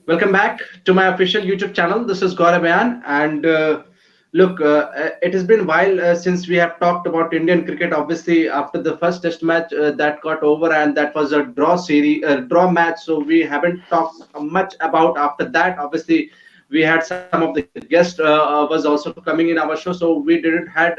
Welcome back to my official YouTube channel. This is Gaurav Ayaan, and look, it has been a while since we have talked about Indian cricket. Obviously, after the first Test match that got over, and that was a draw series, draw match. So we haven't talked much about after that. Obviously, we had some of the guests was also coming in our show, so we didn't had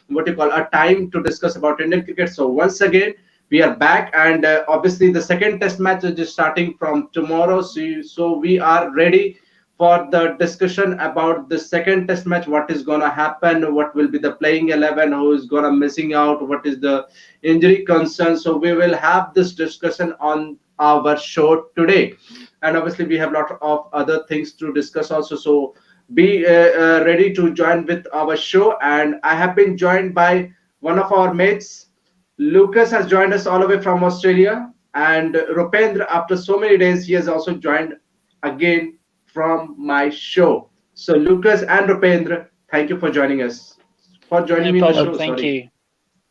what you call a time to discuss about Indian cricket. So once again we are back, and obviously the second test match is just starting from tomorrow, so we are ready for the discussion about the second test match. What is going to happen, what will be the playing 11, who is going to missing out, what is the injury concern. So we will have this discussion on our show today, and obviously we have a lot of other things to discuss also. So be ready to join with our show, and I have been joined by one of our mates. Lucas has joined us all the way from Australia, and Rupendra, after so many days, he has also joined again from my show. So, Lucas and Rupendra, thank you for joining us, for joining No me in the problem. show. Thank Sorry.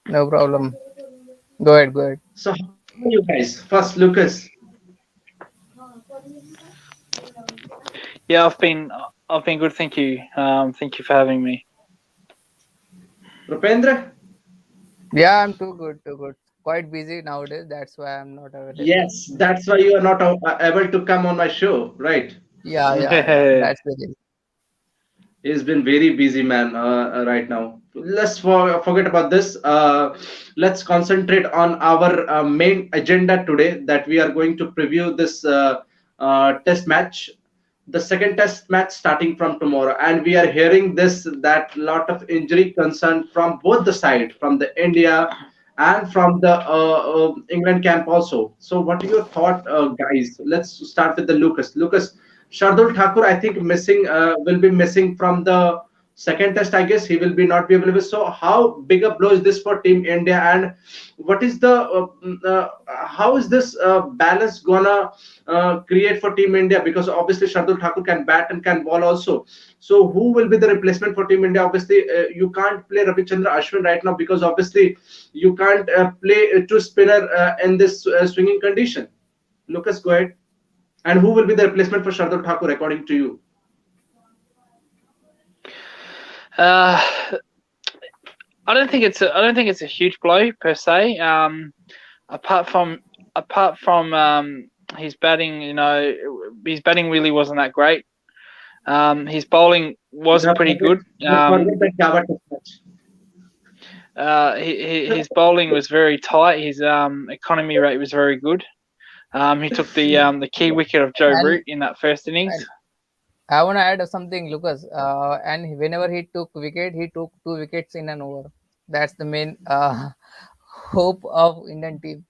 you. No problem. Go ahead, go ahead. So, how are you guys? First, Lucas. Yeah, I've been good. Thank you. Thank you for having me. Rupendra? Yeah, I'm too good, too good. Quite busy nowadays. That's why I'm not available. Yes, that's why you are not able to come on my show, right? Yeah. That's the reason. He's been very busy, man, right now. Let's forget about this. Let's concentrate on our main agenda today, that we are going to preview this test match, the second test match starting from tomorrow. And we are hearing this, that lot of injury concern from both the side, from the India and from the England camp also. So what are your thought, guys? Let's start with the Lucas. Lucas, Shardul Thakur, I think missing will be missing from the second test. I guess he will be not be available. So how big a blow is this for Team India, and what is the how is this balance gonna create for Team India? Because obviously Shardul Thakur can bat and can ball also. So who will be the replacement for Team India? Obviously, you can't play Ravichandra Ashwin right now, because obviously you can't play two spinner in this swinging condition. Lucas, go ahead. And who will be the replacement for Shardul Thakur, according to you? Uh, I don't think it's a huge blow per se. Apart from his batting, his batting really wasn't that great. His bowling was pretty good. Don't forget that Java test match. His bowling was very tight. His economy rate was very good. He took the key wicket of Joe And Root in that first innings. and I want to add something, Lucas. And whenever he took wicket, he took 2 wickets in an over. That's the main hope of Indian team.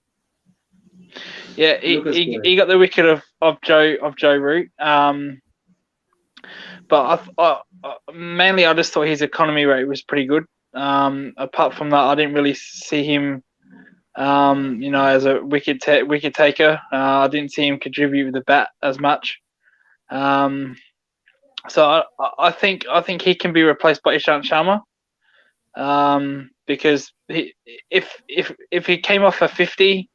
Yeah, Lucas, go he ahead. got the wicket of Joe Root. But mainly I just thought his economy rate was pretty good. Apart from that, I didn't really see him, as a wicket taker. I didn't see him contribute with the bat as much. Um, so I think he can be replaced by Ishant Sharma. Because if he came off a 50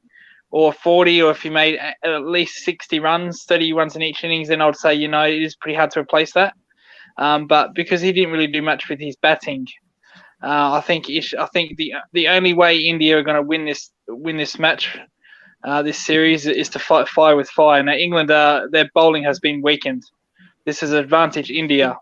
or 40, or if he made at least 60 runs, 30 runs in each innings, then I'd say it is pretty hard to replace that. But because he didn't really do much with his batting, I think the only way India are going to win this match, this series, is to fight fire with fire. Now England, their bowling has been weakened. This is advantage India,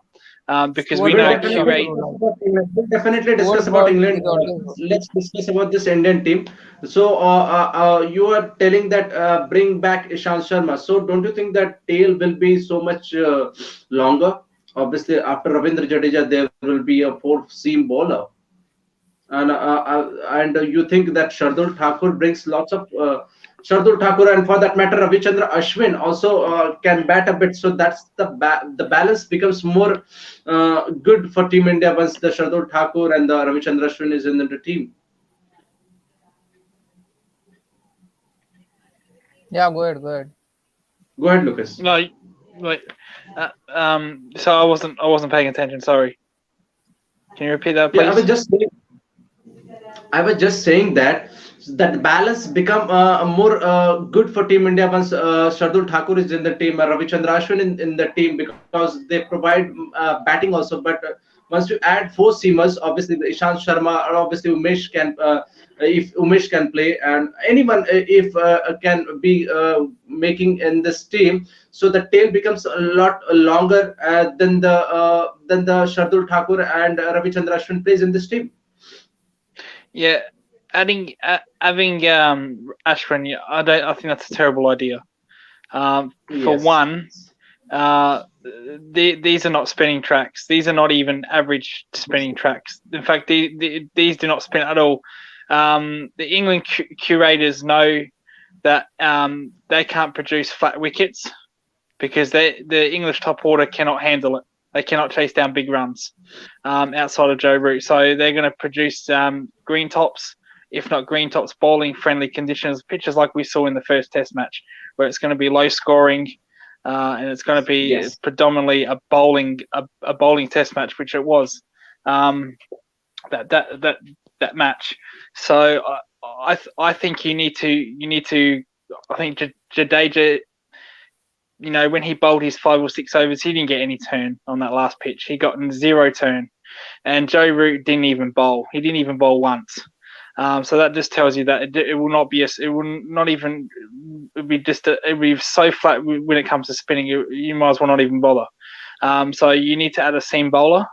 because we Stuart We'll know Broad is definitely Q8. also discuss wrong. about England. We'll definitely discuss Stuart about Broad England. is always wrong. Let's discuss about this Indian team. So you are telling that bring back Ishant Sharma. So don't you think that tail will be so much longer? Obviously, after Ravindra Jadeja, there will be a fourth seam bowler, and you think that Shardul Thakur brings lots of Shardul Thakur, and for that matter, Ravichandra Ashwin also can bat a bit. So that's the balance becomes more good for Team India once the Shardul Thakur and the Ravichandra Ashwin is in the team. Yeah, go ahead, go ahead. Go ahead, Lucas. No, wait. So I wasn't paying attention. Sorry. Can you repeat that, Yeah, I was please? just saying, I was just saying that balance become more good for Team India once Shardul Thakur is in the team, Ravichandra Ashwin in the team, because they provide batting also. But once you add four seamers, obviously the Ishant Sharma or obviously Umesh can, if Umesh can play, and anyone if can be making in this team, so the tail becomes a lot longer than the Shardul Thakur and Ravichandra Ashwin plays in this team. Yeah, having Ashwin, yeah, I think that's a terrible idea. For Yes. one, these are not spinning tracks. These are not even average spinning tracks. In fact, these do not spin at all. The England curators know that they can't produce flat wickets because the English top order cannot handle it. They cannot chase down big runs outside of Joe Root. So they're going to produce green tops, if not green tops, bowling friendly conditions, pitches like we saw in the first Test match, where it's going to be low scoring and it's going to be predominantly a bowling Test match, which it was that match. So I think you need to. I think Jadeja, when he bowled his 5 or 6 overs, he didn't get any turn on that last pitch. He got 0 turn. And Joe Root didn't even bowl. He didn't even bowl once. So that just tells you that it will not be it will not even be it'll be so flat when it comes to spinning. You might as well not even bother. So you need to add a seam bowler.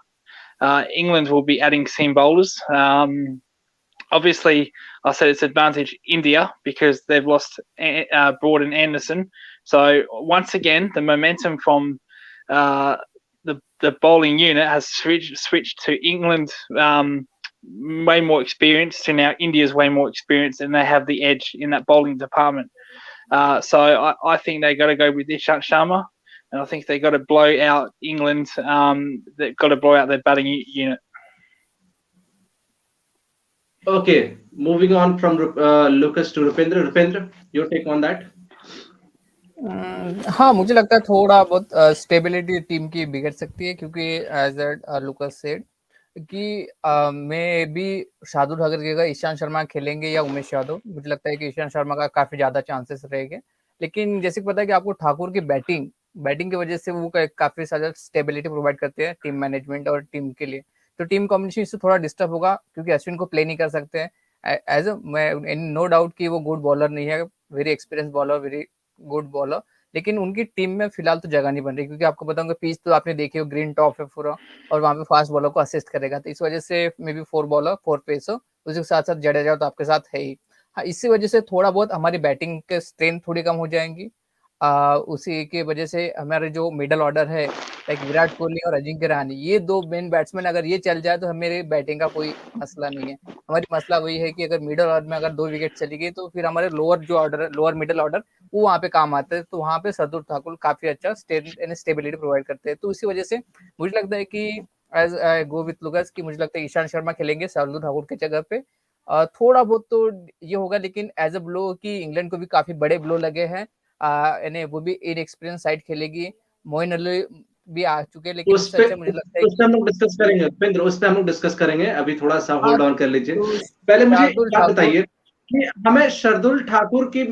England will be adding seam bowlers. Obviously, I said it's advantage India because they've lost Broad and Anderson. So once again, the momentum from the bowling unit has switched to England, way more experienced, to now India's way more experienced, and they have the edge in that bowling department. So I think they got to go with Ishant Sharma, and I think they got to blow out England. They've got to blow out their batting unit. Okay, moving on from Lucas to Rupendra. Rupendra, your take on that? हाँ, मुझे लगता है थोड़ा बहुत stability team की बिगड़ सकती है, क्योंकि एज लुकस सेड कि मैं भी शार्दुल ठाकुर की जगह ईशांत शर्मा खेलेंगे या उमेश यादव, मुझे लगता है कि ईशांत शर्मा का काफी ज्यादा चांसेस रहेंगे। लेकिन जैसे कि पता है कि आपको ठाकुर की बैटिंग की वजह से वो काफी ज्यादा स्टेबिलिटी प्रोवाइड करते हैं टीम मैनेजमेंट और टीम के लिए। तो टीम कॉम्बिनेशन इससे थोड़ा डिस्टर्ब होगा, क्योंकि अश्विन को प्ले नहीं कर सकते हैं एज नो डाउट कि वो गुड बॉलर नहीं है, very experience bowler, very good bowler, लेकिन उनकी टीम में फिलहाल तो जगह नहीं बन रही, क्योंकि आपको बताऊंगा पिच तो आपने देखी हो, ग्रीन टॉप है पूरा, और वहां पे फास्ट बॉलर को असिस्ट करेगा। तो इस वजह से मे बी 4 बॉलर 4 पेसर, उसके साथ साथ जडेजा तो आपके साथ है ही। हाँ, इसी वजह से थोड़ा बहुत हमारी बैटिंग के स्ट्रेंथ थोड़ी कम हो जाएंगी। उसी की वजह से हमारे जो मिडल ऑर्डर है, लाइक विराट कोहली और अजिंक्य रहाणे, ये 2 मेन बैट्समैन अगर ये चल जाए तो मेरे बैटिंग का कोई मसला नहीं है। हमारी मसला वही है कि अगर मिडल ऑर्डर में अगर 2 विकेट चली गई तो फिर हमारे लोअर जो ऑर्डर है, लोअर मिडल ऑर्डर, वो वहाँ पे काम आता है। तो वहाँ पे शार्दुल ठाकुर काफी अच्छा स्टेबिलिटी प्रोवाइड करते हैं। तो इसी वजह से मुझे लगता है कि as I go with Lucas कि मुझे लगता है ईशांत शर्मा खेलेंगे शार्दुल ठाकुर की जगह पे। थोड़ा बहुत तो ये होगा, लेकिन एज अ ब्लो कि इंग्लैंड को भी काफी बड़े ब्लो लगे हैं, वो भी इनएक्सपीरियंस साइड खेलेगी। मोइन अली भी आ चुके हैं, लेकिन उससे अच्छा मुझे लगता है उस पे हम लोग डिस्कस करेंगे उपेंद्र, उस पे हम लोग डिस्कस करेंगे। अभी थोड़ा सा होल्ड ऑन कर लीजिए। तो पहले मुझे शार्दुल बात ठाकुर, बताइए कि हमें शार्दुल ठाकुर की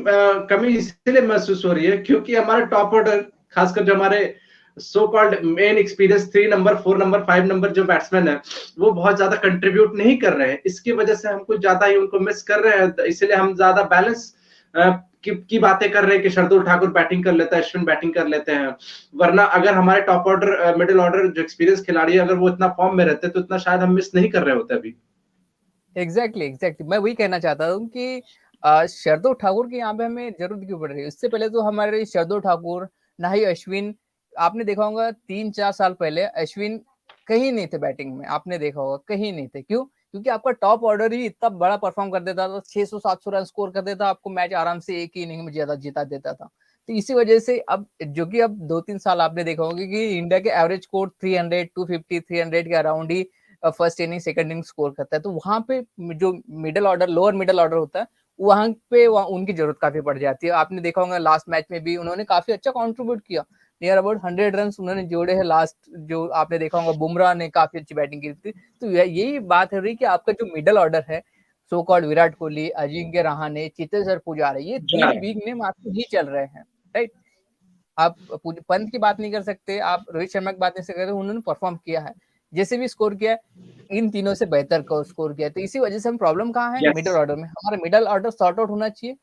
कमी इसलिए महसूस हो रही है क्योंकि हमारे टॉप ऑर्डर, खासकर जो हमारे so called main experience 3 number 4 number 5 number जो बैट्समैन है, वो बहुत ज्यादा कंट्रीब्यूट नहीं कर रहे हैं। इसकी वजह से हम कुछ ज्यादा ही उनको मिस कर रहे हैं, इसलिए हम ज्यादा बैलेंस की बातें कर रहे हैं कि शार्दुल ठाकुर बैटिंग कर लेता है, अश्विन बैटिंग कर लेते हैं। वरना अगर हमारे टॉप ऑर्डर मिडिल ऑर्डर जो एक्सपीरियंस खिलाड़ी है, अगर वो इतना फॉर्म में रहते तो इतना शायद हम मिस नहीं कर रहे होते अभी। एग्जैक्टली मैं वही कहना चाहता हूँ कि शार्दुल ठाकुर की यहाँ पे हमें जरूरत क्यों पड़ रही है। इससे पहले तो हमारे शार्दुल ठाकुर, ना ही अश्विन, आपने देखा होगा 3-4 साल पहले अश्विन कहीं नहीं थे बैटिंग में, आपने देखा होगा कहीं नहीं थे। क्यों? क्योंकि आपका टॉप ऑर्डर ही इतना बड़ा परफॉर्म कर देता था, 600-700 रन स्कोर कर देता, आपको मैच आराम से एक ही इनिंग में ज्यादा जिता देता था। तो इसी वजह से अब जो कि अब 2-3 साल आपने देखा होगा कि इंडिया के एवरेज स्कोर 300, 250, 300 के अराउंड ही first inning second inning score करता है। तो वहां पे जो middle order, lower middle order होता है, वहां पे उनकी जरूरत काफी पड़ जाती है। आपने देखा होगा लास्ट मैच में भी उन्होंने काफी अच्छा कॉन्ट्रीब्यूट किया, नियर अबाउट 100 रन उन्होंने जोड़े हैं लास्ट। जो आपने देखा होगा बुमराह ने काफी अच्छी बैटिंग की थी। तो यही बात है रही कि आपका जो मिडिल ऑर्डर है, सो कॉल्ड विराट कोहली, अजिंक्य रहाणे, चेतेश्वर पुजारा, ये 3 बिग नेम आपको ही चल रहे हैं, राइट। आप पंत की बात नहीं कर सकते, आप रोहित शर्मा की बात नहीं कर सकते, उन्होंने परफॉर्म किया है, जैसे भी स्कोर किया इन तीनों से बेहतर स्कोर किया। तो इसी वजह से हम प्रॉब्लम कहाँ है, मिडिल ऑर्डर में। हमारा मिडिल ऑर्डर सॉर्ट आउट होना चाहिए।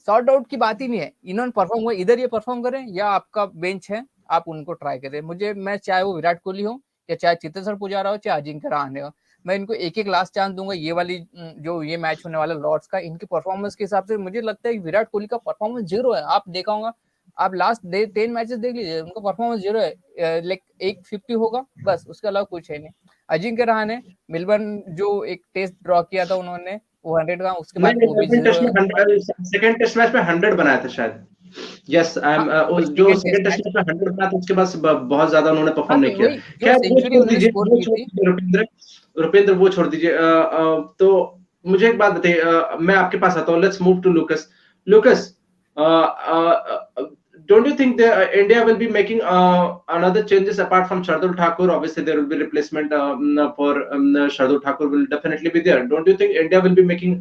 सॉर्ट आउट की बात ही नहीं है, इन्होंने परफॉर्म हुआ, इधर ये परफॉर्म करें या आपका बेंच है आप उनको ट्राई करें। मैं चाहे वो विराट कोहली हो या चाहे चेतेश्वर पुजारा हो चाहे अजिंक्य रहाणे हो, मैं इनको एक लास्ट चांस दूंगा। ये वाली जो ये मैच होने वाला लॉर्ड्स का, इनकी परफॉर्मेंस के हिसाब से मुझे लगता है कि विराट कोहली का परफॉर्मेंस 0 है। आप देखा होगा, आप लास्ट 10 मैचेस देख लीजिए, उनका परफॉर्मेंस 0 है। लाइक 150 होगा बस, उसके अलावा कुछ है नहीं। अजिंक्य रहाणे मेलबर्न जो एक टेस्ट ड्रॉ किया था उन्होंने, वो 100 का, उसके बाद वो भी 0 है। सेकंड टेस्ट मैच में 100 बनाया था शायद। यस, आई एम जो सेकंड टेस्ट मैच में 100 बनाया था, उसके बाद बहुत ज्यादा उन्होंने परफॉर्म नहीं किया। खैर सेंचुरी उन्होंने स्कोर की थी। रुपेंद्र वो छोड़ दीजिए। तो मुझे एक बात बताइए, मैं आपके पास आता हूँ। Let's move to Lucas. Lucas, don't you think that India will be making another changes apart from Shardul Thakur? Obviously, there will be replacement for Shardul Thakur will definitely be there. Don't you think India will be making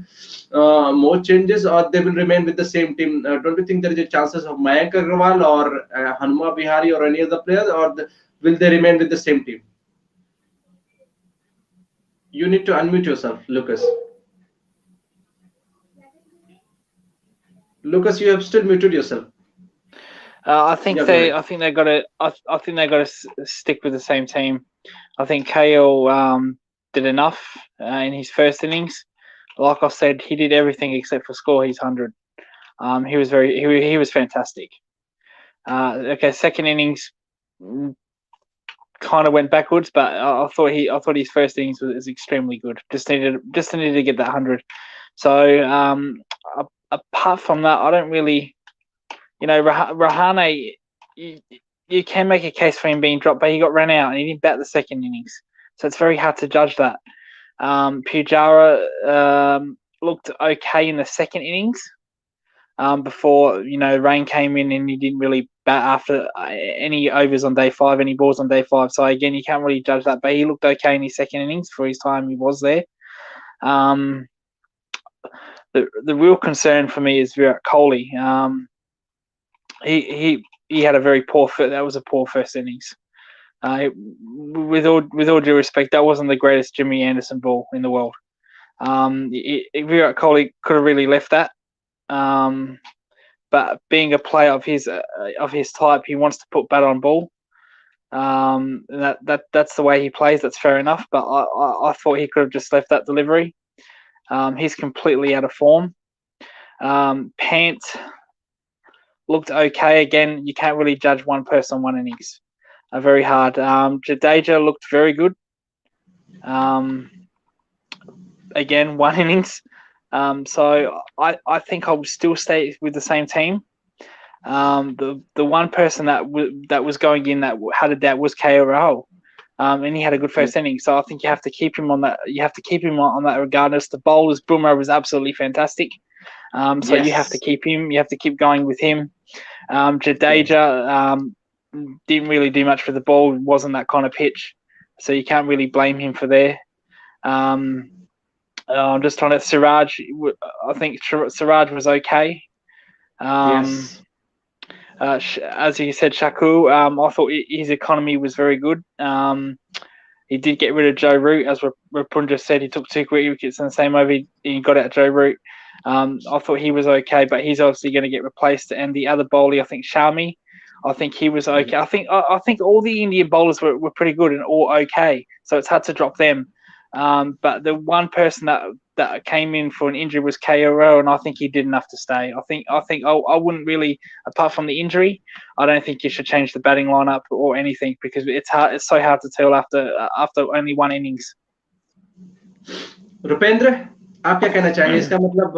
more changes, or they will remain with the same team? Don't you think there is a chances of Mayank Agarwal or Hanuma Bihari or any other players, or will they remain with the same team? You need to unmute yourself, Lucas. Lucas, you have still muted yourself. I think they got to stick with the same team. I think KL did enough in his first innings. Like I said, he did everything except for score his 100. He was fantastic. Okay, second innings kind of went backwards, but I thought his first innings was extremely good. Just needed to get that 100. So apart from that, I don't really. Rahane, you can make a case for him being dropped, but he got run out and he didn't bat the second innings. So it's very hard to judge that. Pujara looked okay in the second innings before, rain came in and he didn't really bat after any overs on day 5, any balls on day 5. So again, you can't really judge that, but he looked okay in his second innings for his time he was there. The real concern for me is Virat Kohli. He had a very poor that was a poor first innings. With all due respect, that wasn't the greatest Jimmy Anderson ball in the world. Virat Kohli could have really left that. But being a player of his type, he wants to put bat on ball. That's the way he plays. That's fair enough. But I thought he could have just left that delivery. He's completely out of form. Pant looked okay. Again, you can't really judge one person on one innings. Very hard. Jadeja looked very good. Again, one innings. So I think I would still stay with the same team. The one person that was going in that had a doubt was KL Rahul. And he had a good first inning. So I think you have to keep him on that. You have to keep him on that regardless. The bowlers, Bumrah was absolutely fantastic. So you have to keep him. You have to keep going with him. Jadeja didn't really do much for the ball. It wasn't that kind of pitch. So you can't really blame him for there. I'm just trying to Siraj. I think Siraj was okay. As you said, Shaku, I thought his economy was very good. He did get rid of Joe Root, as Rapunja said. He took 2 quick wickets in the same over. He got out Joe Root. I thought he was okay, but he's obviously going to get replaced. And the other bowler, I think Shami, I think he was okay. I think all the Indian bowlers were pretty good and all okay. So it's hard to drop them. But the one person that came in for an injury was KO, and I think he did enough to stay. I think I wouldn't really, apart from the injury, I don't think you should change the batting lineup or anything because it's hard. It's so hard to tell after only one innings. Rupendra, आप क्या कहना चाहेंगे? इसका मतलब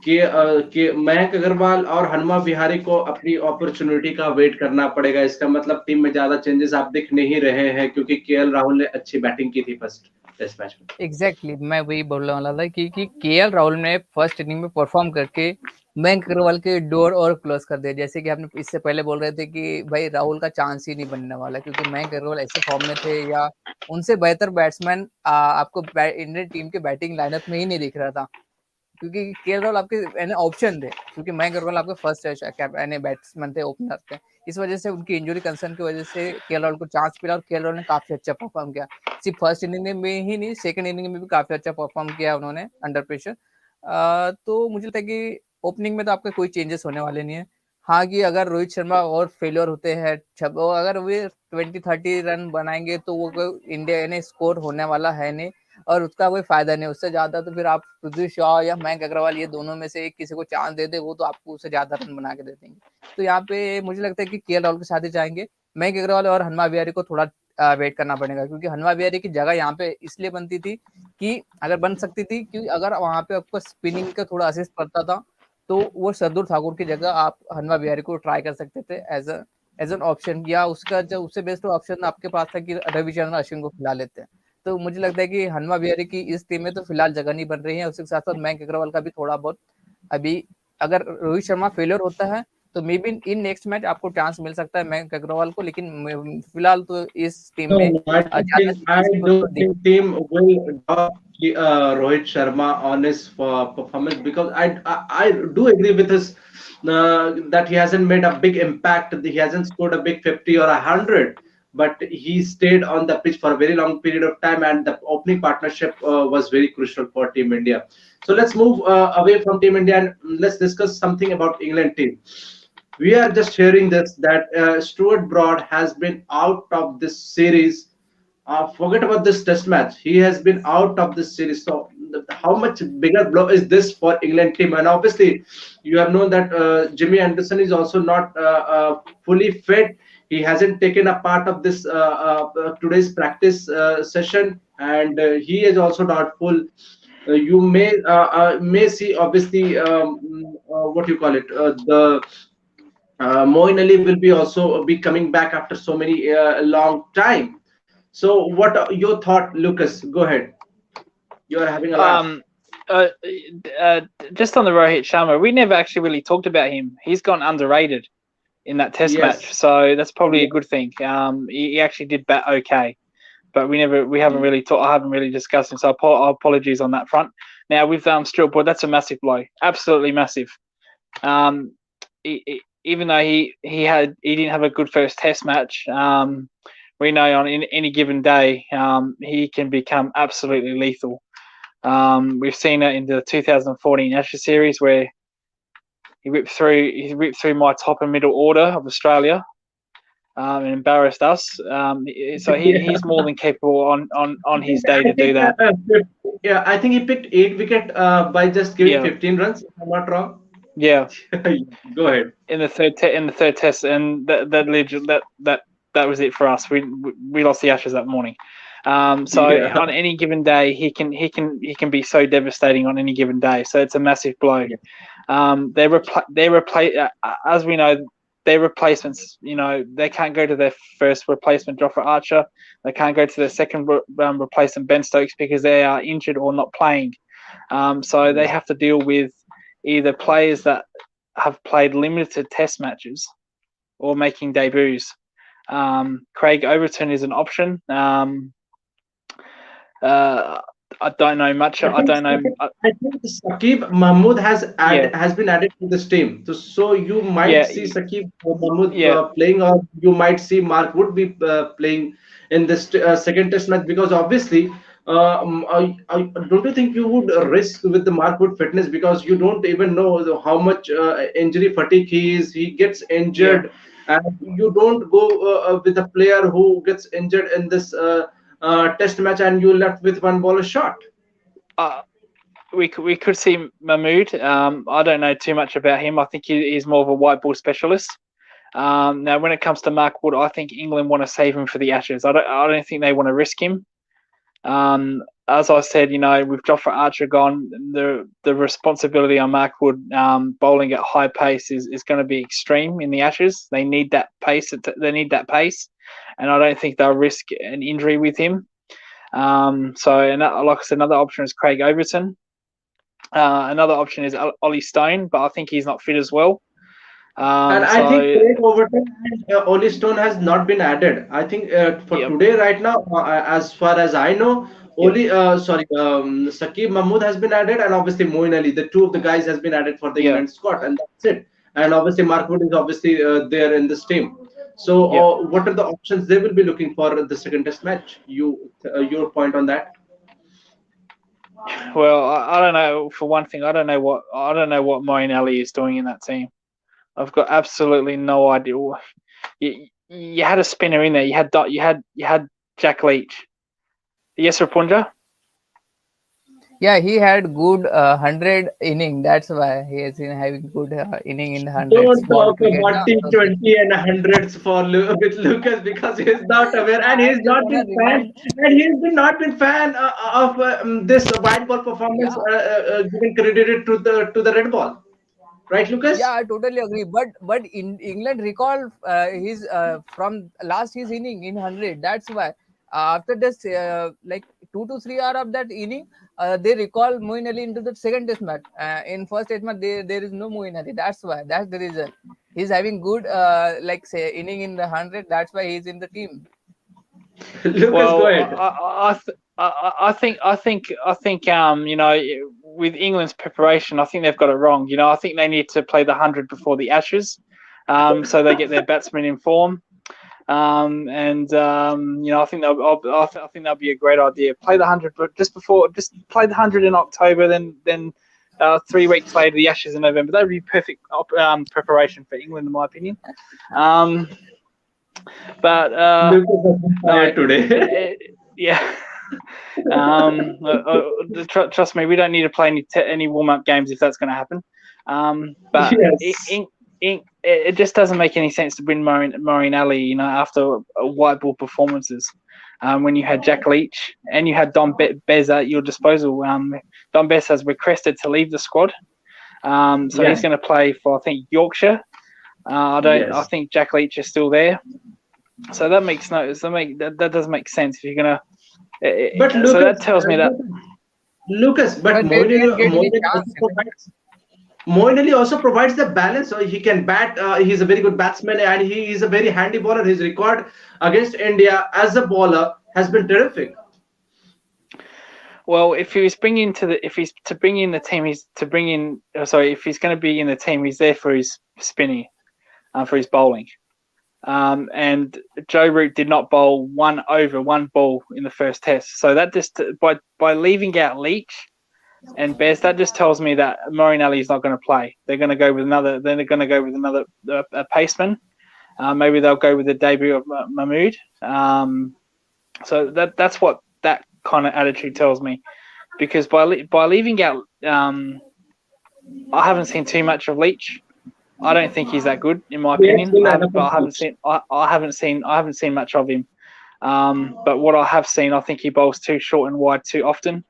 कि मयंक अग्रवाल और हनुमा विहारी को अपनी अपॉर्चुनिटी का वेट करना पड़ेगा। इसका मतलब टीम में ज्यादा चेंजेस आप दिख नहीं रहे हैं क्योंकि केएल राहुल ने अच्छी बैटिंग की थी फर्स्ट टेस्ट मैच में। एग्जैक्टली, मैं वही बोलने वाला था कि केएल राहुल ने फर्स्ट इनिंग में परफॉर्म करके मयंक अग्रवाल के डोर और क्लोज कर दिया। जैसे कि आपने इससे पहले बोल रहे थे कि भाई राहुल का चांस ही नहीं बनने वाला, क्योंकि मयंक अग्रवाल ऐसे फॉर्म में थे या उनसे बेहतर बैट्समैन आपको इंडियन टीम के बैटिंग लाइनअप में ही नहीं दिख रहा था, क्योंकि केएल राहुल आपके ऑप्शन थे, क्योंकि मयंक अग्रवाल आपके फर्स्ट बैट्समैन थे, ओपनर थे। इस वजह से उनकी इंजरी कंसर्न की वजह से केएल राहुल को चांस मिला और केएल राहुल ने काफी अच्छा परफॉर्म किया। सिर्फ फर्स्ट इनिंग में ही नहीं, सेकंड इनिंग में भी काफी अच्छा परफॉर्म किया उन्होंने अंडर प्रेशर। तो मुझे लगता है कि ओपनिंग में तो आपके कोई चेंजेस होने वाले नहीं है। हाँ, कि अगर रोहित शर्मा और फेलियर होते हैं, अगर वे 20-30 रन बनाएंगे तो वो इंडिया ने स्कोर होने वाला है नहीं और उसका कोई फायदा नहीं। उससे ज्यादा तो फिर आप पृथ्वी शॉ या मयंक अग्रवाल ये दोनों में से एक किसी को चांस दे दे, वो तो आपको उससे ज्यादा रन बना के दे देंगे। तो यहाँ पे मुझे लगता है कि केएल राहुल के साथ ही जाएंगे। मयंक अग्रवाल और हनुमा विहारी को थोड़ा वेट करना पड़ेगा, क्योंकि हनुमा विहारी की जगह यहाँ पे इसलिए बनती थी कि अगर बन सकती थी, क्योंकि अगर वहां पे आपको स्पिनिंग का थोड़ा असिस्ट पड़ता था तो वो शार्दुल ठाकुर की जगह आप हनुमा विहारी को ट्राई कर सकते थे एज एन ऑप्शन, या उसका जो उससे बेस्ट ऑप्शन आपके पास था कि रविचंद्रन अश्विन को खिला लेते हैं। तो मुझे लगता है कि हनुमा विहारी की इस टीम में तो फिलहाल जगह नहीं बन रही है। उसके साथ साथ मयंक अग्रवाल का भी थोड़ा बहुत अभी, अगर रोहित शर्मा फेलियर होता है तो may be in next match आपको चांस मिल सकता है मयंक अग्रवाल को, लेकिन फिलहाल तो इस टीम No, में no, I don't ज्यादा think I किसी को तो don't think team will drop Rohit Sharma on his performance, because I do agree with his that he hasn't made a big impact. He hasn't scored a big 50 or 100, but he stayed on the pitch for a very long period of time, and the opening partnership was very crucial for Team India. So let's move away from Team India and let's discuss something about England team. We are just hearing this that Stuart Broad has been out of this series. Forget about this test match. He has been out of this series. So, how much bigger blow is this for England team? And obviously, you have known that Jimmy Anderson is also not fully fit. He hasn't taken a part of this today's practice session, and he is also doubtful. You may see, obviously, what you call it, the Moin Ali will be also be coming back after so many long time. So, what are your thought, Lucas? Go ahead. You are having a laugh. Uh, just on the Rohit Sharma, we never actually really talked about him. He's gone underrated in that Test match, Yes. so that's probably a good thing. He actually did bat okay, but we haven't really talked. I haven't really discussed him, so apologies on that front. Now with Stuart Broad, that's a massive blow, absolutely massive. Even though he didn't have a good first Test match, we know on any given day he can become absolutely lethal. We've seen it in the 2014 Ashes series where he whipped through my top and middle order of Australia and embarrassed us. So he's more than capable on his day to do that. Yeah, I think he picked 8 wicket by just giving 15 runs. If I'm not wrong. Yeah. Go ahead. In the third Test, and that was it for us. We lost the Ashes that morning. So on any given day, he can be so devastating on any given day. So it's a massive blow. As we know, their replacements. They can't go to their first replacement, Jofra Archer. They can't go to their second replacement, Ben Stokes, because they are injured or not playing. So they have to deal with either players that have played limited Test matches or making debuts. Craig Overton is an option. I don't know much. I don't know. I think Saqib Mahmood has been added to this team. So you might see Saqib Mahmood playing, or you might see Mark Wood be playing in this second Test match, because obviously, don't you think you would risk with the Mark Wood fitness, because you don't even know how much injury fatigue he is. He gets injured, and you don't go with a player who gets injured in this Test match, and you're left with one ball shot. We could see Mahmood. I don't know too much about him. I think he's more of a white ball specialist. Now, when it comes to Mark Wood, I think England want to save him for the Ashes. I don't think they want to risk him. As I said, with Jofra Archer gone, the responsibility on Mark Wood bowling at high pace is going to be extreme in the Ashes. They need that pace. And I don't think they'll risk an injury with him. Like I said, another option is Craig Overton. Another option is Ollie Stone, but I think he's not fit as well. And I think Craig Overton and Oli Stone has not been added. I think for Yep. today, right now, as far as I know, Saqib Mahmood has been added, and obviously Moeen Ali. The two of the guys has been added for the Yeah. England squad, and that's it. And obviously Mark Wood is obviously there in this team. So, Yep. what are the options they will be looking for the second Test match? Your point on that? Well, I don't know. For one thing, I don't know what Moeen Ali is doing in that team. I've got absolutely no idea. You had a spinner in there. You had Jack Leach. Yes, Rapunja. Yeah, he had good 100 inning. That's why he has been having good inning in the 100 Don't small talk cricket. about Na? So T20 and hundreds for with Lucas because he is not aware and I he's just not wanna been fan remind. and he's been not been fan of this white ball performance Yeah, given credited to the red ball, right, yeah, Lucas? I totally agree. But in England recall his from last his inning in 100. That's why after this like 2 to 3 hours of that inning, they recall Moeen Ali into the second test match. In first test match, there is no Moeen Ali. That's why. That's the reason. He's having good like say inning in the 100. That's why he's in the team. Lucas, go Well, ahead. I think with England's preparation, I think they've got it wrong. I think they need to play the 100 before the Ashes, so they get their batsmen in form. I think I think that'll be a great idea. Play the 100, but just play the 100 in October, then 3 weeks later the Ashes in November. That would be perfect preparation for England, in my opinion. But Lucas has been no, tired today. yeah. Trust me, we don't need to play any warm up games if that's going to happen. But Yes. it just doesn't make any sense to win Moeen Ali, after white ball performances. When you had Jack Leach and you had Don Bez at your disposal. Don Bez has requested to leave the squad, so Yeah. he's going to play for, I think, Yorkshire. I Yes. think Jack Leach is still there, so that makes that doesn't make sense if you're going to. But So that Lucas, tells me that. Lucas, but But they didn't get any Moeen Ali also chance even. provides. Moeen Ali also provides the balance, so he can bat. He's a very good batsman, and he is a very handy bowler. His record against India as a bowler has been terrific. Well, if he's to bring in the team, if he's going to be in the team, he's there for his spinning, for his bowling. And Joe Root did not bowl one ball in the first test. So that just by leaving out Leach and Bez, that just tells me that Moeen Ali is not going to play. They're going to go with another. Then they're going to go with another paceman. Maybe they'll go with the debut of Mahmood. So that's what that kind of attitude tells me, because by leaving out, I haven't seen too much of Leach. I don't think he's that good, in my opinion. I haven't seen much of him. But what I have seen, I think he bowls too short and wide too often.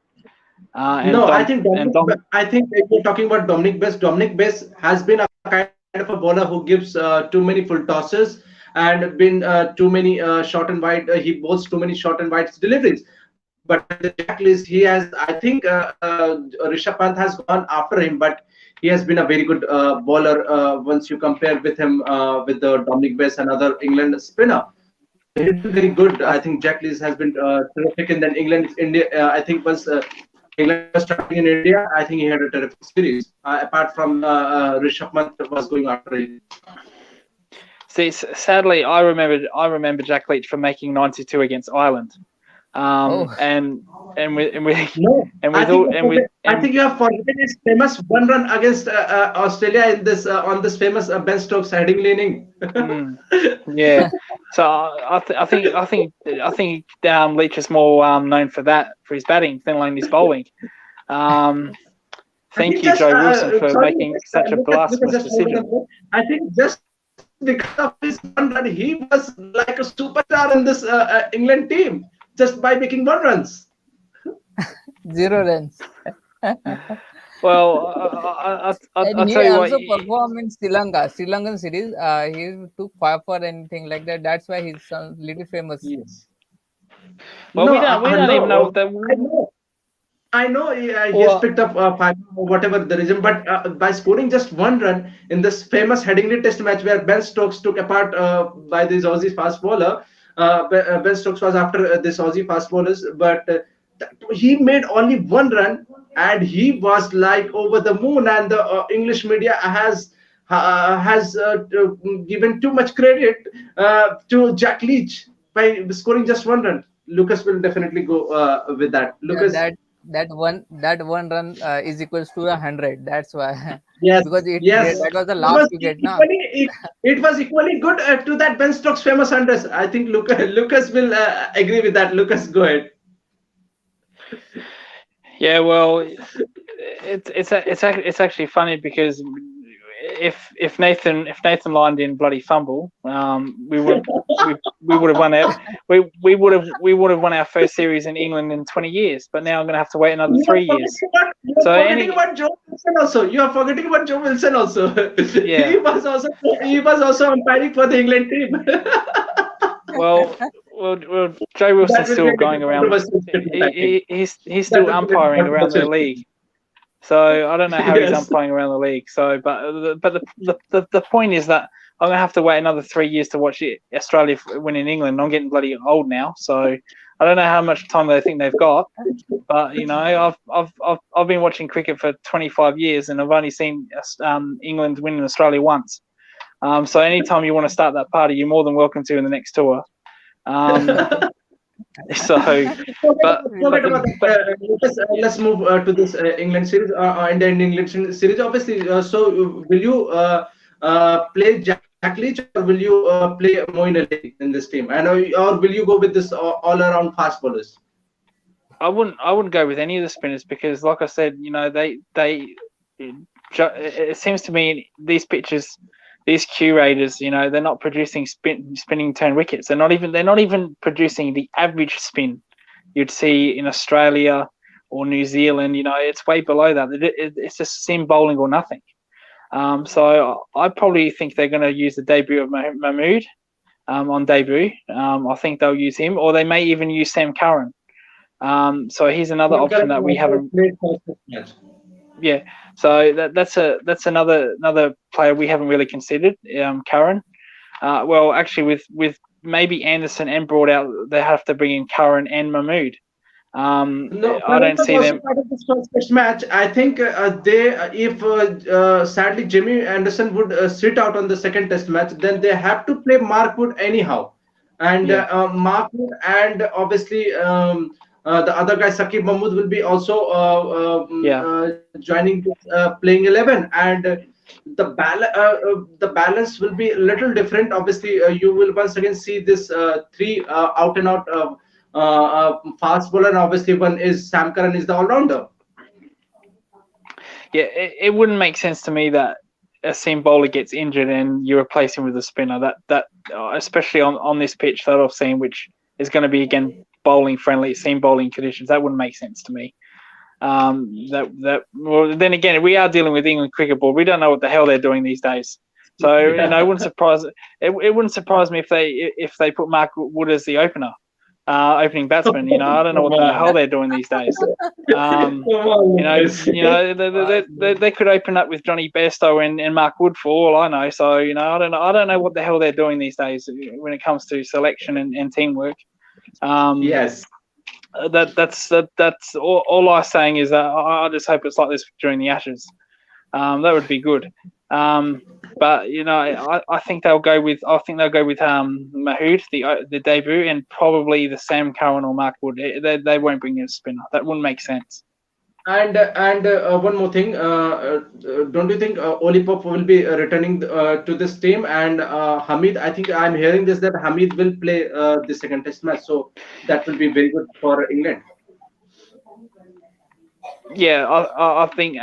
No, I think you're talking about Dominic Bess. Dominic Bess has been a kind of a bowler who gives too many full tosses and been too many short and wide. He bowls too many short and wide deliveries. But with the Jack Leach, he has. I think Rishabh Pant has gone after him, but he has been a very good bowler once you compare with him with the Dominic Bess and other England spinner. So he's been very good. I think Jack Leach has been terrific, and then India. I think once England was starting in India, I think he had a terrific series. Apart from Rishabh Pant was going after him. See, sadly, I remember Jack Leach for making 92 against Ireland. Oh, No, I And think you have forgotten his famous one run against Australia in this on this famous Ben Stokes heading leaning. yeah. So I think Leach is more known for his batting than his bowling. I Thank think you, just Joe Wilson, for sorry, making just, such a Lucas, blasphemous just hold on a decision. minute. I think just because of his one run, he was like a superstar in this England team just by making one runs. 0 runs. Well, And I'll he tell you what. also performed in Sri Lankan series. He took 5 for anything like that. That's why he's little famous. Yes. Well, No, we don't even know no. that. I know. I know he has Well, picked up five or whatever the reason, but by scoring just one run in this famous Headingley Test match where Ben Stokes took apart by this Aussie fast bowler, Ben Stokes was after this Aussie fast bowlers, but he made only one run and he was like over the moon. And the English media has given too much credit to Jack Leach by scoring just one run. Lucas will definitely go with that. Yeah, Lucas. that one run is equals to 100. That's why Yes, because yes. that was the It last was wicket, na. it was equally good to that Ben Stokes famous hundreds. I think Lucas will agree with that. Lucas, go ahead. yeah, well, it's actually funny because if Nathan Lyon didn't bloody fumble, we would have won out. We would have won our first series in England in 20 years. But now I'm going to have to wait another 3 years. You're So forgetting about Joe Wilson also. You are forgetting about Joe Wilson also. Yeah. He was also umpiring for the England team. well, Joe Wilson's That will be still a going around. controversial statement, I think. He's That still will be a umpiring around the controversial league. So I don't know how he's Yes. umpiring around the league. So, but the point is that I'm gonna have to wait another 3 years to watch Australia win in England. I'm getting bloody old now, so I don't know how much time they think they've got. But I've been watching cricket for 25 years, and I've only seen England win in Australia once. So anytime you want to start that party, you're more than welcome to in the next tour. So, Forget about that. Let's move to this England series, Indian England series. Obviously, will you play Jack Leach or will you play Moeen Ali in this team, and or will you go with this all-around fast bowlers? I wouldn't go with any of the spinners because, like I said, it seems to me these pitches, these curators, they're not producing spinning turn wickets. They're not even producing the average spin you'd see in Australia or New Zealand. It's way below that. It's just seam bowling or nothing. So I probably think they're going to use the debut of Mahmood on debut. I think they'll use him, or they may even use Sam Curran. So he's another option that we haven't. Yeah, so that's another player we haven't really considered. Curran. Well, actually, with maybe Anderson and Broad out, they have to bring in Curran and Mahmood. No, I don't see them. part of this first test match. I think if sadly Jimmy Anderson would sit out on the second test match, then they have to play Mark Wood anyhow, and Mark Wood and obviously the other guy Saqib Mahmood will be also joining playing 11, and the balance will be a little different. Obviously, you will once again see this three out and out. Fast bowler, and obviously one is Sam Curran is the all-rounder. Yeah, it wouldn't make sense to me that a seam bowler gets injured and you replace him with a spinner. That especially on this pitch that I've seen, which is going to be again bowling friendly, seam bowling conditions, that wouldn't make sense to me. Well, then again, we are dealing with England Cricket Board. We don't know what the hell they're doing these days. So it wouldn't surprise me if they put Mark Wood as the opening batsman. I don't know what the hell they're doing these days. They could open up with Johnny Bairstow and Mark Wood for all I know. So I don't know what the hell they're doing these days when it comes to selection and teamwork. Yes. That's all I'm saying is that I just hope it's like this during the Ashes. That would be good. But I think they'll go with Mahmood, the debut, and probably the Sam Curran or Mark Wood. They won't bring in a spinner. That wouldn't make sense. And one more thing, don't you think Oli Pope will be returning to this team, and Hamid? I think I'm hearing this that Hamid will play the second test match, so that will be very good for England. Yeah, I think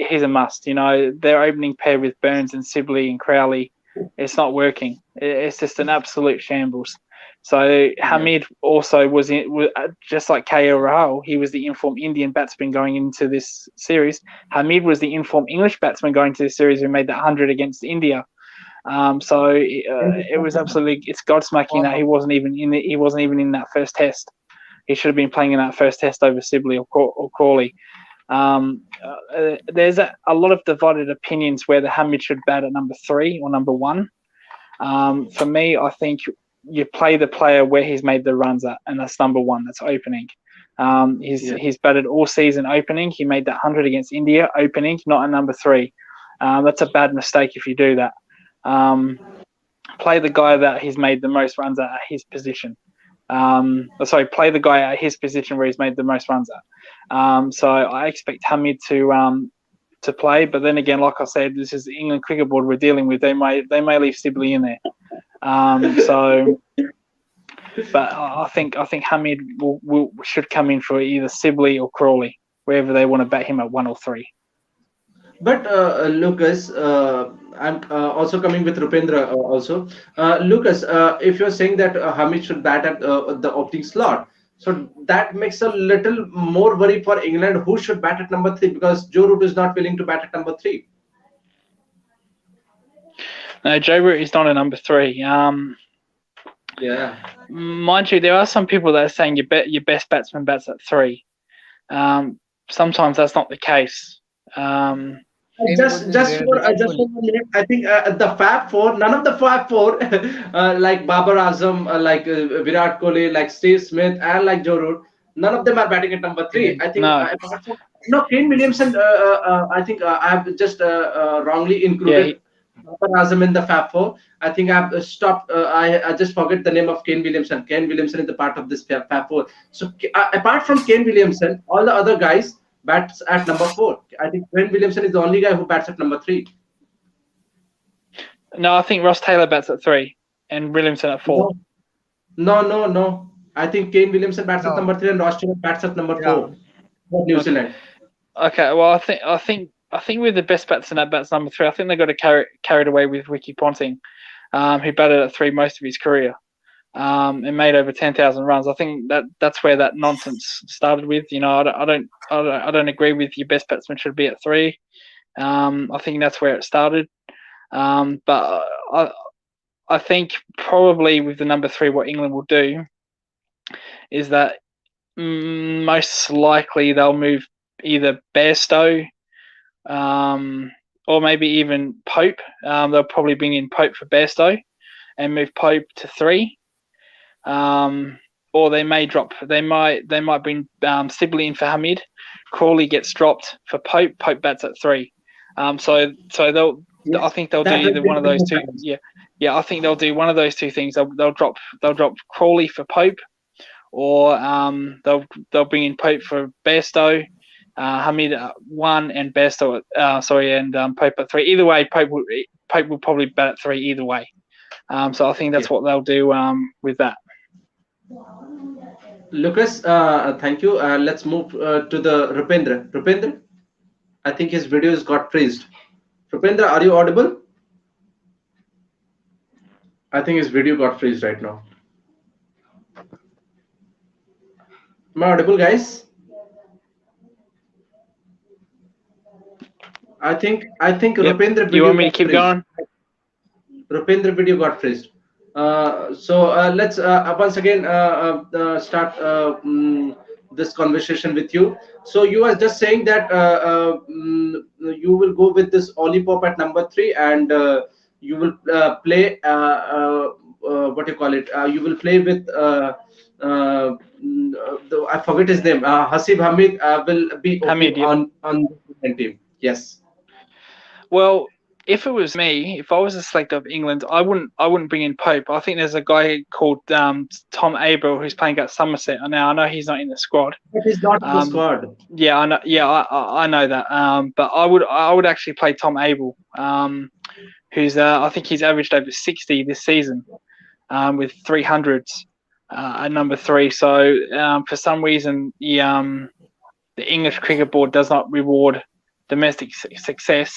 he's a must. Their opening pair with Burns and Sibley and Crowley, it's not working. It's just an absolute shambles. So Hamid also was just like KL Rahul. He was the informed Indian batsman going into this series. Hamid was the informed English batsman going to this series who made that 100 against India. It was absolutely, it's godsmacking that he wasn't even in that first test. he should have been playing in that first test over Sibley or Crawley. There's a lot of divided opinions whether Hamid should bat at number 3 or number 1. For me, I think you play the player where he's made the runs at, and that's number 1. That's opening. He's batted all season opening. He made that 100 against India opening, not at number 3. That's a bad mistake if you do that. Play the guy that he's made the most runs at his position. Play the guy at his position where he's made the most runs at. So I expect Hamid to play, but then again, like I said, this is the England Cricket Board we're dealing with. They may leave Sibley in there. But I think Hamid should come in for either Sibley or Crawley, wherever they want to bat him at 1 or 3. But Lucas, I'm also coming with Rupendra also. Lucas, if you're saying that Hamid should bat at the opening slot, so that makes a little more worry for England. Who should bat at number 3? Because Joe Root is not willing to bat at number 3. No, Joe Root is not a number 3. Yeah. Mind you, there are some people that are saying your best batsman bats at 3. Sometimes that's not the case. Just for 1 minute, I think the Fab Four, none of the Fab Four, like Babar Azam, like Virat Kohli, like Steve Smith, and like Joe Root, none of them are batting at number 3. I think Kane Williamson. I think I have just wrongly included Babar Azam in the Fab Four. I think I've stopped. I just forget the name of Kane Williamson. Kane Williamson is the part of this Fab Four. So apart from Kane Williamson, all the other guys bats at number 4. I think Kane Williamson is the only guy who bats at number 3. No, I think Ross Taylor bats at 3 and Williamson at 4. No. I think Kane Williamson bats at number 3 and Ross Taylor bats at number 4 for New Zealand. Okay, well, I think with the best batsman that bats number 3, I think they got carried away with Ricky Ponting, who batted at 3 most of his career. And made over 10,000 runs. I think that's where that nonsense started with. I don't agree with your best batsman should be at 3. I think that's where it started. But I think probably with the number 3, what England will do is that most likely they'll move either Bairstow or maybe even Pope. They'll probably bring in Pope for Bairstow and move Pope to 3. Or they might bring Sibley in for Hamid. Crawley gets dropped for Pope. Pope bats at 3. So I think they'll do either one of those two. Yeah. I think they'll do one of those two things. They'll drop Crawley for Pope, or they'll bring in Pope for Bairstow, Hamid at 1 and Bairstow and Pope at 3. Either way, Pope will probably bat at 3 either way. So I think that's what they'll do with that. Lucas, thank you. Let's move to the Rupendra. Rupendra, I think his video has got freezed. Rupendra, are you audible? I think his video got freezed right now. Am I audible, guys? I think Rupendra video. You want me to keep going? Rupendra video got freezed. So let's once again start this conversation with you. So you are just saying that you will go with this Olipop at number 3, and you will play what do you call it? You will play with I forget his name. Hasib Hamid will be on the team. Yes. Well, if it was me, if I was a selector of England, I wouldn't bring in Pope. I think there's a guy called Tom Abel who's playing at Somerset. Now I know he's not in the squad. But he's not in the squad. Yeah, I know. Yeah, I know that. But I would actually play Tom Abel, who's I think he's averaged over 60 this season, with 300s at number 3. So for some reason, the English Cricket Board does not reward domestic success.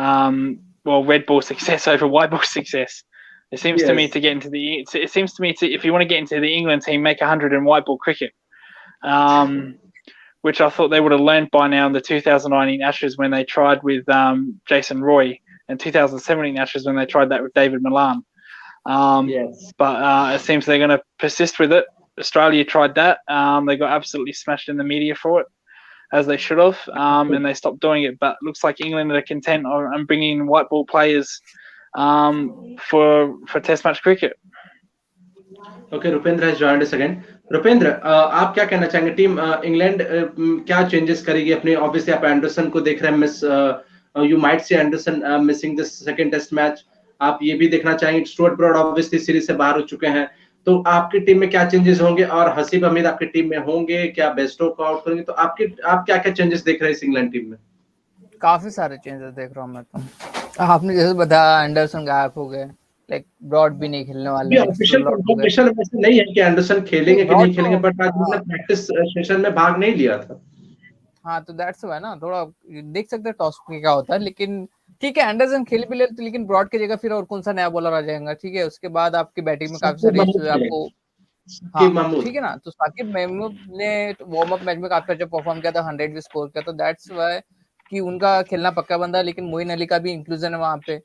Red ball success over white ball success. It seems to me to get into if you want to get into the England team, make 100 in white ball cricket, which I thought they would have learned by now in the 2019 Ashes when they tried with Jason Roy, and 2017 Ashes when they tried that with David Milan. But it seems they're going to persist with it. Australia tried that. They got absolutely smashed in the media for it, as they should have, and they stopped doing it. But looks like England are content on bringing white ball players for Test match cricket. Okay, Rupendra has joined us again. Rupendra, आप क्या कहना चाहेंगे? Team England क्या changes करेगी अपने? Obviously आप Anderson को देख रहे हैं, miss you might see Anderson missing this second test match. आप ये भी देखना चाहेंगे स्टुअर्ट ब्रॉड ऑब्वियसली सीरीज से बाहर हो चुके हैं, तो आपकी टीम में क्या चेंजेस होंगे? और हसीब हमीद आपकी टीम में होंगे क्या? बेस्टो को आउट करेंगे? तो आप क्या क्या चेंजेस देख रहे हैं इस इंग्लैंड टीम में? काफी सारे चेंजेस देख रहा हूँ मैं तो. आपने जैसे बताया एंडरसन गायब हो गए, लाइक ब्रॉड भी नहीं खेलने वाले हैं. ऑफिशियल कंफर्मेशन वैसे नहीं है कि एंडरसन खेलेंगे कि नहीं खेलेंगे, बट आज उन्होंने प्रैक्टिस सेशन में भाग नहीं लिया था. हाँ, तो दैट्स व्हाई ना, थोड़ा देख सकते हैं टॉस में क्या होता है. लेकिन ठीक है, एंडरसन खेल भी ले, लेकिन ब्रॉड की जगह फिर और कौन सा नया बॉलर आ जाएगा? ठीक है, उसके बाद आपकी बैटिंग में काफी सारी इश्यूज आपको. हाँ, ठीक है ना. तो साकिब महमूद ने वार्म अप मैच में काफी अच्छा परफॉर्म किया था, 100 भी स्कोर किया, तो दैट्स व्हाई कि उनका खेलना पक्का बंदा है. लेकिन मोइन अली का भी इंक्लूजन है वहां पे,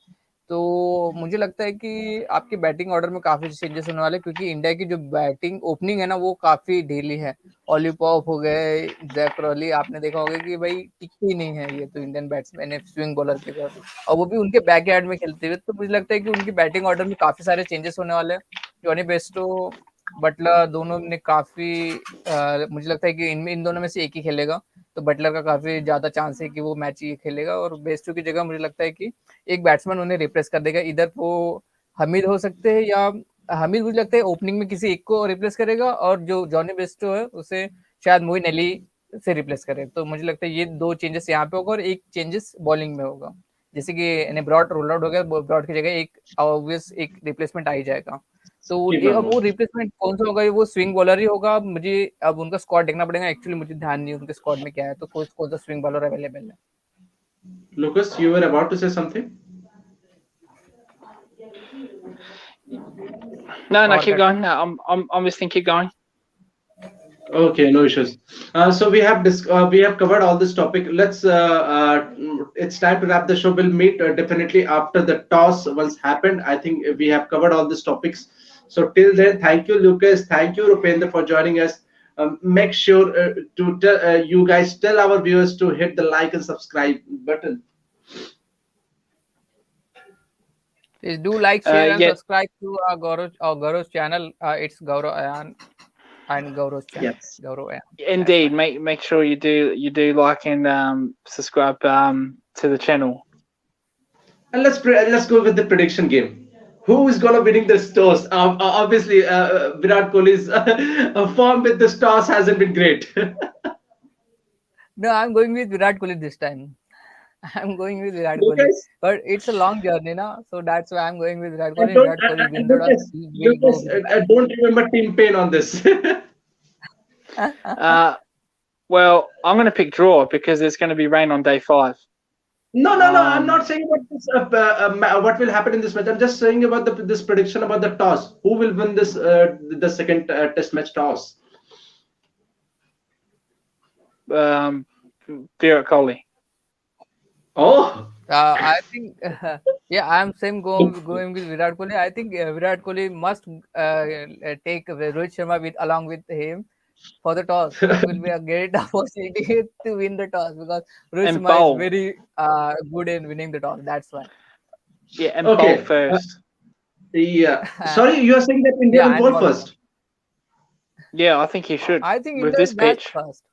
तो मुझे लगता है कि आपकी बैटिंग ऑर्डर में काफी चेंजेस होने वाले, क्योंकि इंडिया की जो बैटिंग ओपनिंग है ना वो काफी ढीली है. ऑली पॉप हो गए, जैक क्रॉली, आपने देखा होगा कि भाई टिकते ही नहीं है ये तो इंडियन बैट्समैन है स्विंग बॉलर के तौर, और वो भी उनके बैकयार्ड में खेलते हुए. तो मुझे लगता है कि उनकी बैटिंग ऑर्डर में काफी सारे चेंजेस होने वाले हैं. जॉनी बेस्टो, बटलर, दोनों ने काफी मुझे लगता है कि इन दोनों में से एक ही खेलेगा, तो बटलर का काफी ज्यादा चांस है कि वो मैच ये खेलेगा. और बेस्टो की जगह मुझे लगता है कि एक बैट्समैन उन्हें रिप्लेस कर देगा. इधर वो हमीद हो सकते हैं, या हमीद मुझे लगता है ओपनिंग में किसी एक को रिप्लेस करेगा, और जो जॉनी बेस्टो है उसे शायद मोइन अली से रिप्लेस करे. तो मुझे लगता है ये दो चेंजेस यहाँ पे होगा, और एक चेंजेस बॉलिंग में होगा. जैसे कि ब्रॉड रोल आउट हो गया, ब्रॉड की जगह एक ऑब्वियस एक रिप्लेसमेंट आ ही जाएगा. तो अब वो रिप्लेसमेंट कौन सा होगा? वो स्विंग बॉलर ही होगा. मुझे अब उनका स्क्वाड देखना पड़ेगा. एक्चुअली मुझे ध्यान नहीं है उनके स्क्वाड में क्या है, तो कौन सा स्विंग बॉलर अवेलेबल है. Lucas, you were about to say something? No, keep going. No, I'm listening. Keep going. Okay, no issues. So we have covered all this topic. Let's it's time to wrap the show. We'll meet definitely after the toss once happened. I think we have covered all these topics. So till then, thank you, Lucas. Thank you, Rupendra, for joining us. Make sure you guys tell our viewers to hit the like and subscribe button. Please do like, share, and subscribe to Gaurav's channel. It's Gaurav, Ayaan, and Gaurav's channel. Yes. Gaurav, Ayaan. Indeed, make sure you do like and subscribe to the channel. And let's go with the prediction game. Who is gonna winning this toss? Obviously, Virat Kohli's form with this toss hasn't been great. No, I'm going with Virat Kohli this time. I'm going with Virat Kohli, but it's a long journey now, so that's why I'm going with Virat Kohli. Virat Kohli win the toss. I don't remember team pain on this. Well, I'm going to pick draw because there's going to be rain on day 5. No. I'm not saying about this, what will happen in this match. I'm just saying about this prediction about the toss. Who will win this the second test match toss? Virat Kohli. Oh. I think I'm same going with Virat Kohli. I think Virat Kohli must take Rohit Sharma along with him for the toss. It will be a great opportunity to win the toss, because Rohit Sharma is very good in winning the toss. That's why. Yeah, and bowl first. Sorry, you are saying that India will bowl first? Yeah, I think he should. I think with this pitch first.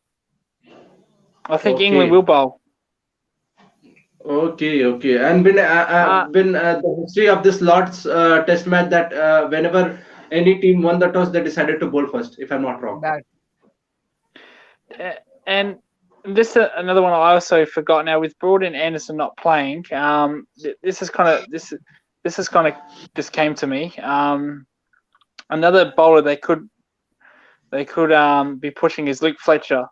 I think England will bowl. Okay. And been the history of this Lord's test match that whenever any team won the toss, they decided to bowl first, if I'm not wrong. And this another one I also forgot now, with Broad and Anderson not playing. This is kind of just came to me. Another bowler they could be pushing is Luke Fletcher.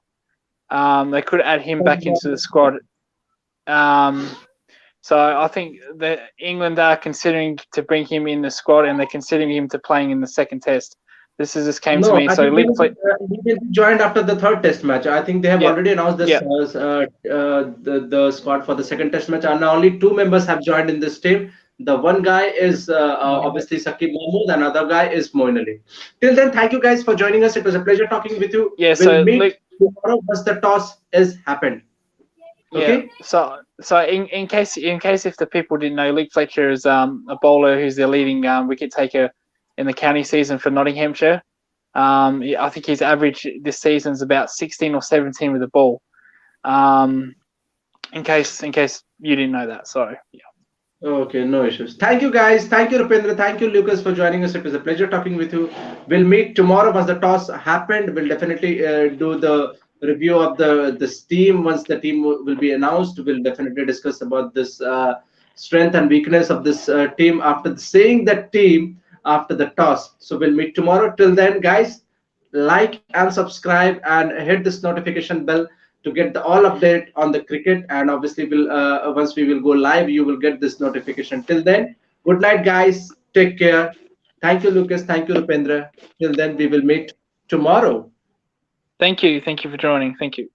They could add him back into the squad. So I think that England are considering to bring him in the squad, and they're considering him to playing in the second test. This just came to me. So he will be joined after the third test match. I think they have already announced this the squad for the second test match, and only 2 members have joined in this team. The one guy is obviously Sakib Mahmood, and another guy is Moin Ali. Till then, thank you guys for joining us. It was a pleasure talking with you. Yeah. We'll So Luke. meet tomorrow once the toss is happened. Yeah. Okay? So in case if the people didn't know, Luke Fletcher is a bowler who's the leading wicket taker in the county season for Nottinghamshire. I think his average this season is about 16 or 17 with the ball. In case you didn't know that, so yeah. Okay, no issues. Thank you guys. Thank you, Rupendra. Thank you, Lucas, for joining us. It was a pleasure talking with you. We'll meet tomorrow once the toss happened. We'll definitely do the review of this team once the team will be announced. We'll definitely discuss about this strength and weakness of this team after seeing that team after the toss. So we'll meet tomorrow. Till then, guys, like and subscribe and hit this notification bell to get the all update on the cricket, and obviously we'll once we will go live you will get this notification. Till then, good night guys, take care. Thank you Lucas, thank you Rupendra. Till then, we will meet tomorrow. Thank you for joining. Thank you.